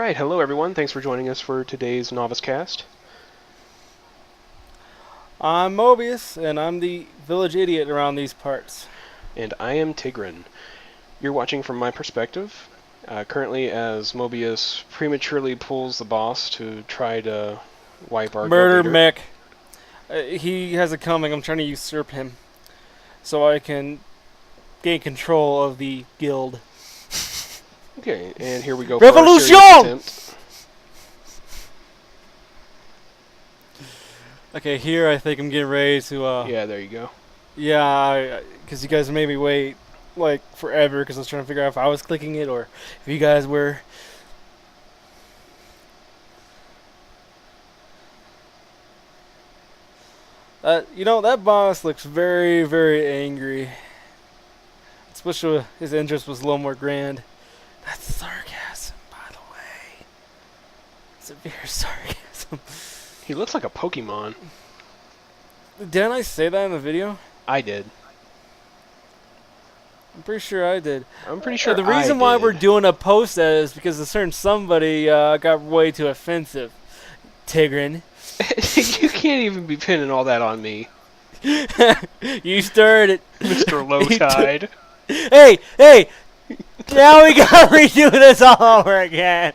Alright, hello everyone. Thanks for joining us for today's NoviceCast. I'm Mobius, and I'm the village idiot around these parts. And I am Tigran. You're watching from my perspective, currently as Mobius prematurely pulls the boss to try to wipe our Murder guild leader. Mick. He has it coming. I'm trying to usurp him so I can gain control of the guild. Okay, and here we go Revolution! for our serious attempt. Okay, here I think I'm getting ready to, Yeah, there you go. Yeah, because you guys made me wait, like, forever because I was trying to figure out if I was clicking it or if you guys were. That boss looks very, very angry. Especially his interest was a little more grand. That's sarcasm, by the way. Severe sarcasm. He looks like a Pokemon. Didn't I say that in the video? I did. I'm pretty sure I did. I'm pretty sure The reason why did. we're doing a post that is because a certain somebody got way too offensive. Tigran. You can't even be pinning all that on me. You stirred it. Mr. Low Tide. Hey! Now we gotta redo this all over again.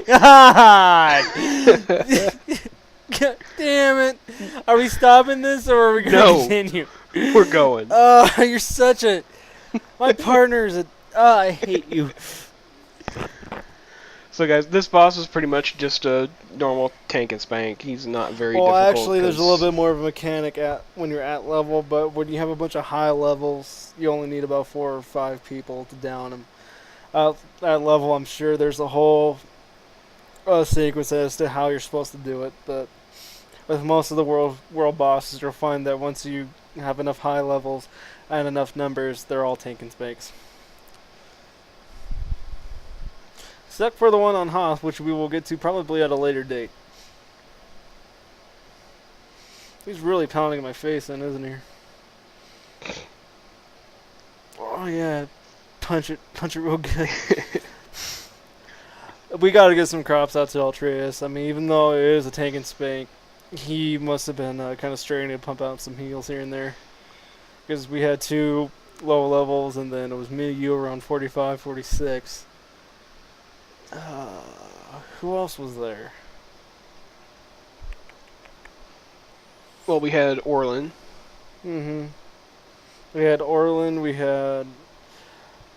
God. God damn it. Are we stopping this or are we going to continue? We're going. You're such a... My partner's a... I hate you. So guys, this boss is pretty much just a normal tank and spank. He's not very difficult. Well, actually, there's a little bit more of a mechanic when you're at level, but when you have a bunch of high levels, you only need about 4 or 5 people to down him. At level, I'm sure there's a whole sequence as to how you're supposed to do it, but with most of the world bosses, you'll find that once you have enough high levels and enough numbers, they're all tank and spanks. Except for the one on Hoth, which we will get to probably at a later date. He's really pounding in my face then, isn't he? Oh yeah, punch it real good. We gotta get some props out to Altreus. I mean, even though it is a tank and spank, he must have been kind of straining to pump out some heals here and there. Because we had 2 low levels, and then it was me and you around 45, 46. Who else was there? Well, we had Orlin. We had Orlin, we had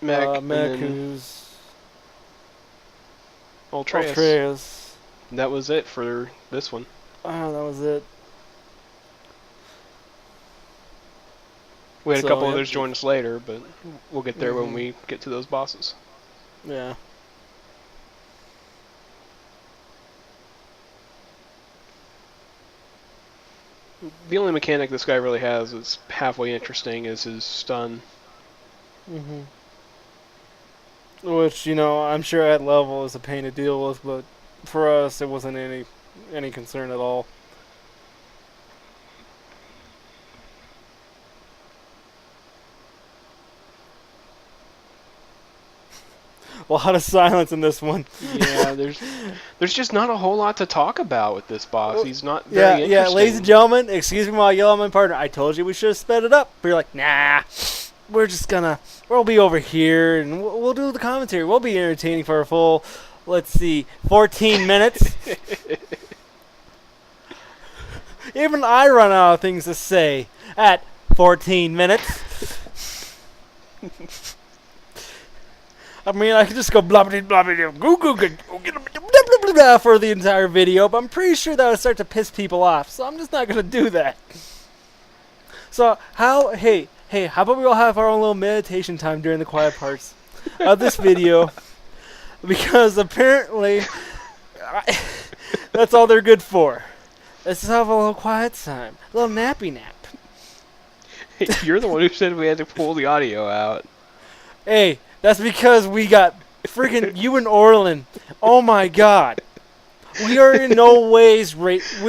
Mech, who's Altreus. That was it for this one. That was it. We had a couple others join us later, but we'll get there when we get to those bosses. Yeah. The only mechanic this guy really has that's halfway interesting is his stun. Which, I'm sure at level is a pain to deal with, but for us it wasn't any concern at all. A lot of silence in this one. Yeah, there's just not a whole lot to talk about with this boss. He's not very interesting. Yeah, ladies and gentlemen, excuse me while I yell at my partner. I told you we should have sped it up. But you're like, nah, we'll be over here and we'll do the commentary. We'll be entertaining for a full, 14 minutes. Even I run out of things to say at 14 minutes. I mean, I could just go blah blah blah blah blah for the entire video, but I'm pretty sure that would start to piss people off, so I'm just not gonna do that. So hey, how about we all have our own little meditation time during the quiet parts of this video? Because apparently, that's all they're good for. Let's just have a little quiet time, a little nappy nap. Hey, you're the one who said we had to pull the audio out. Hey. That's because we got freaking you and Orlin. Oh my God, we are in no ways racist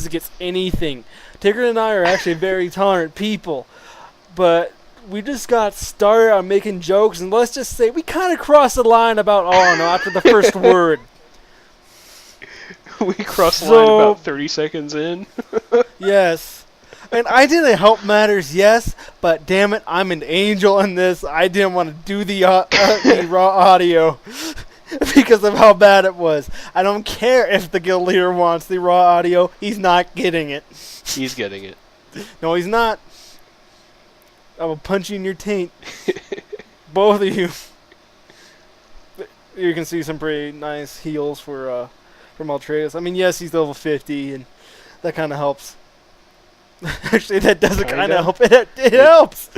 against anything. Tigran and I are actually very tolerant people, but we just got started on making jokes, and let's just say we kind of crossed the line about, oh no, after the first word. We crossed the line about 30 seconds in. Yes. And I didn't help matters, yes, but damn it, I'm an angel in this. I didn't want to do the raw audio because of how bad it was. I don't care if the guild leader wants the raw audio. He's not getting it. He's getting it. No, he's not. I will punch you in your taint. Both of you. You can see some pretty nice heals for Maltreus. I mean, yes, he's level 50, and that kind of helps. Actually, that doesn't kind of help. It helps.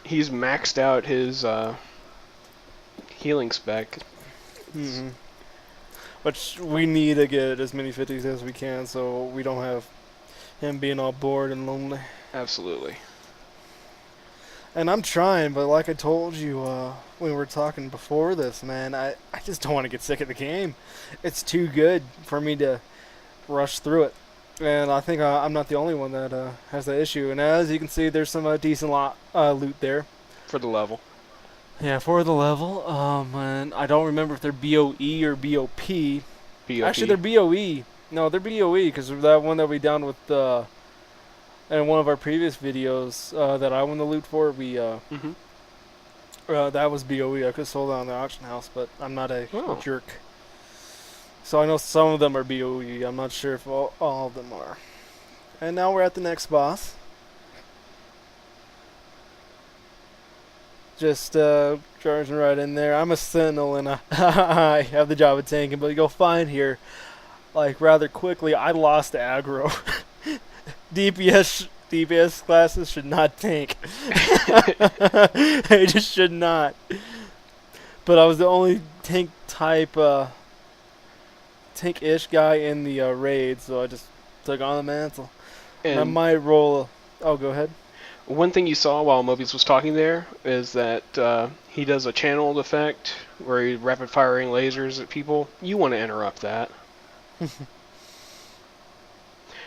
He's maxed out his healing spec. Mm-hmm. Which we need to get as many 50s as we can, so we don't have him being all bored and lonely. Absolutely. And I'm trying, but like I told you when we were talking before this, man, I just don't want to get sick of the game. It's too good for me to rush through it. And I think I'm not the only one that has that issue. And as you can see, there's some decent loot there. For the level. Yeah, for the level. And I don't remember if they're BOE or BOP. BOP. Actually, they're BOE. No, they're BOE, because that one that we downed with in one of our previous videos that I won the loot for, we that was BOE. I could have sold it on the auction house, but I'm not a jerk. So I know some of them are BOE. I'm not sure if all of them are. And now we're at the next boss. Just charging right in there. I'm a sentinel and I have the job of tanking, but you'll find here, like rather quickly, I lost aggro. DPS classes should not tank. They just should not. But I was the only tank type, tank-ish guy in the raid, so I just took on the mantle. And I might roll. Oh, go ahead. One thing you saw while Mobius was talking there is that he does a channeled effect where he's rapid firing lasers at people. You want to interrupt that.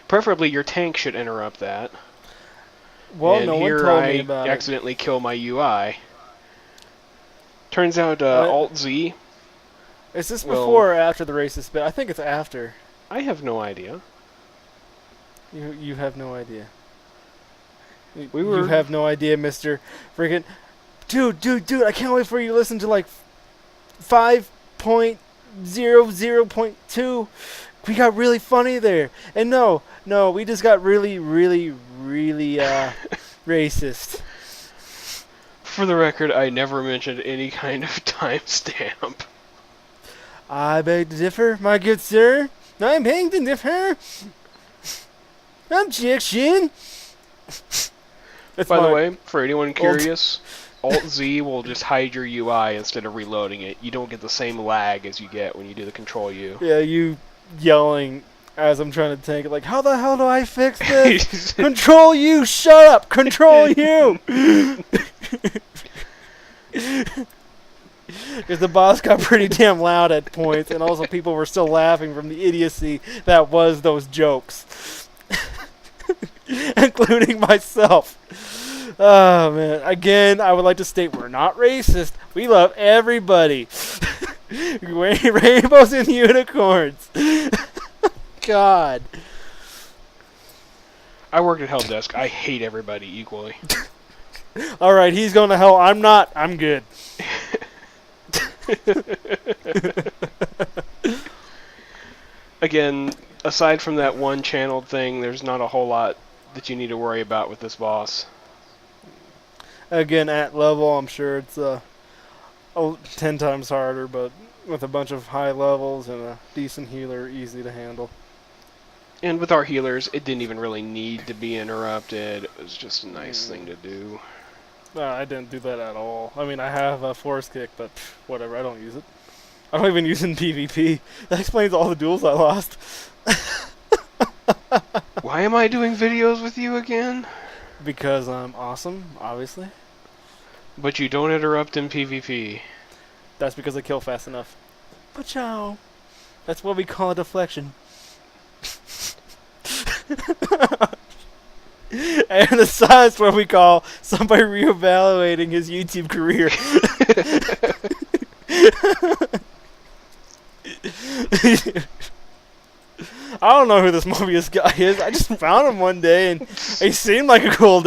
Preferably your tank should interrupt that. Well, and no one here told me about I accidentally kill my UI. Turns out Alt-Z. Is this before or after the racist bit? I think it's after. I have no idea. You have no idea. You have no idea, Mr. Freaking... Dude, I can't wait for you to listen to like 5.00.2. We got really funny there. And no, we just got really racist. For the record, I never mentioned any kind of timestamp. I beg to differ, my good sir. I'm begging to differ. Objection. By the way, for anyone curious, Alt-Z will just hide your UI instead of reloading it. You don't get the same lag as you get when you do the Control-U. Yeah, you yelling as I'm trying to tank it, like, how the hell do I fix this? Control-U, shut up! Control-U! Because the boss got pretty damn loud at points, and also people were still laughing from the idiocy that was those jokes. Including myself. Oh, man. Again, I would like to state we're not racist. We love everybody. Rainbows and unicorns. God. I work at Help Desk. I hate everybody equally. Alright, he's going to hell. I'm not. I'm good. Again, aside from that one channeled thing, there's not a whole lot that you need to worry about with this boss. Again, at level, I'm sure it's 10 times harder, but with a bunch of high levels and a decent healer, easy to handle. And with our healers, it didn't even really need to be interrupted. It was just a nice thing to do. I didn't do that at all. I mean, I have a force kick, but whatever, I don't use it. I don't even use it in PvP. That explains all the duels I lost. Why am I doing videos with you again? Because I'm awesome, obviously. But you don't interrupt in PvP. That's because I kill fast enough. Pachow. That's what we call a deflection. And the silence what we call somebody reevaluating his YouTube career. I don't know who this Mobius guy is. I just found him one day, and he seemed like a cool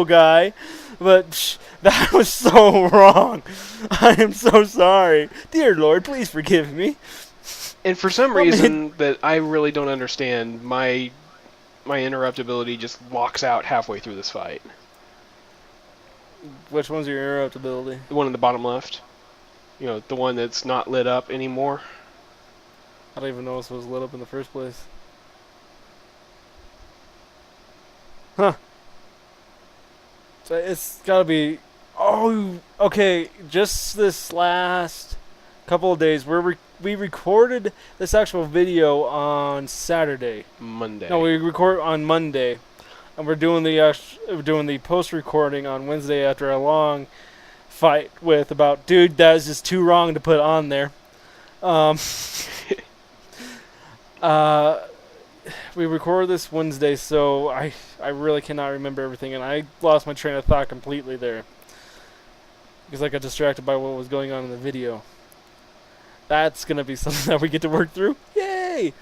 guy. But that was so wrong. I am so sorry. Dear Lord, please forgive me. And for some reason that I really don't understand, my interruptibility just locks out halfway through this fight. Which one's your interruptibility? The one in the bottom left. You know, the one that's not lit up anymore. I don't even know if it was lit up in the first place. Huh. So it's gotta be... Oh, okay. Just this last couple of days, we recorded this actual video on Saturday. Monday. No, we record on Monday. And we're doing the post-recording on Wednesday after a long fight with about, dude, that is just too wrong to put on there. We recorded this Wednesday, so I really cannot remember everything, and I lost my train of thought completely there. Because I got distracted by what was going on in the video. That's going to be something that we get to work through. Yay!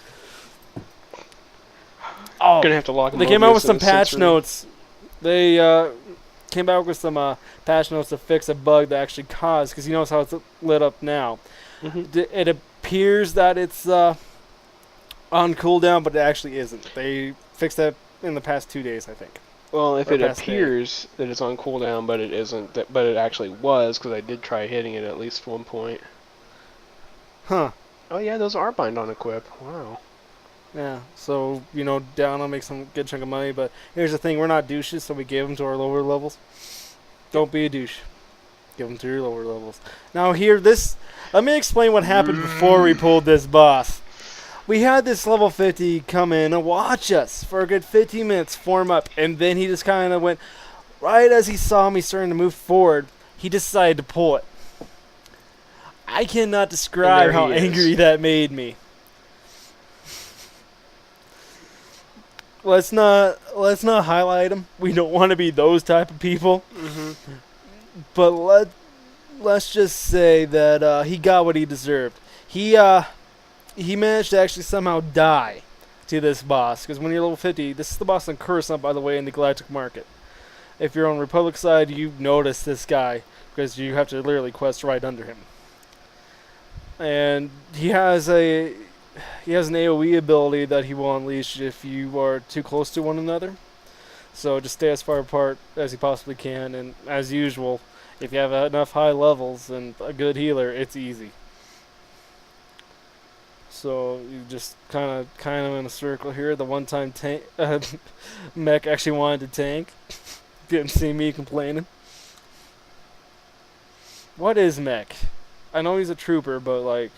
Oh, gonna have to lock they came out with some patch notes. They came out with some patch notes to fix a bug that actually caused, because you notice how it's lit up now. Mm-hmm. It appears that it's on cooldown, but it actually isn't. They fixed that in the past 2 days, I think. Well, if it appears that it's on cooldown, but it isn't, but it actually was, because I did try hitting it at least one point. Huh. Oh yeah, those are bind on equip. Wow. Yeah, so, you know, down will make some good chunk of money, but here's the thing, we're not douches, so we gave them to our lower levels. Don't be a douche. Give them to your lower levels. Now let me explain what happened before we pulled this boss. We had this level 50 come in and watch us for a good 15 minutes form up, and then he just kind of went, right as he saw me starting to move forward, he decided to pull it. I cannot describe how angry that made me. Let's not highlight him. We don't want to be those type of people. Mm-hmm. But let's just say that he got what he deserved. He managed to actually somehow die to this boss, because when you're level 50, this is the boss on Coruscant, by the way, in the Galactic Market. If you're on Republic side, you notice this guy, because you have to literally quest right under him. And he has an AoE ability that he will unleash if you are too close to one another. So just stay as far apart as you possibly can, and as usual, if you have enough high levels and a good healer, it's easy. So you just kind of in a circle here. The one time Mech actually wanted to tank. Didn't see me complaining. What is Mech? I know he's a trooper, but like,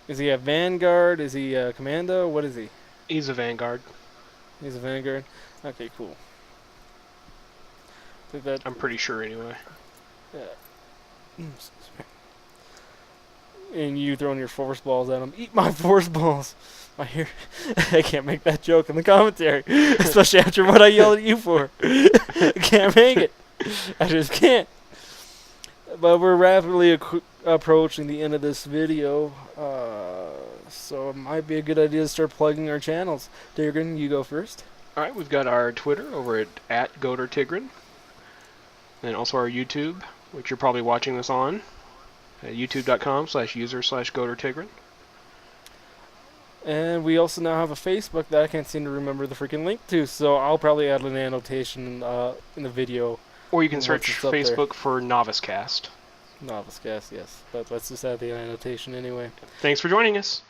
is he a Vanguard? Is he a Commando? What is he? He's a Vanguard. He's a Vanguard? Okay, cool. I'm pretty sure anyway. Yeah. And you throwing your force balls at him. Eat my force balls! I can't make that joke in the commentary. Especially after what I yelled at you for. I can't make it. I just can't. But we're rapidly approaching the end of this video. So it might be a good idea to start plugging our channels. Tigran, you go first. Alright, we've got our Twitter over at GOTRTigran. And also our YouTube, which you're probably watching this on. YouTube.com/user/GOTRTigran. And we also now have a Facebook that I can't seem to remember the freaking link to, so I'll probably add an annotation in the video. Or you can search Facebook for NoviceCast. NoviceCast, yes. But let's just add the annotation anyway. Thanks for joining us.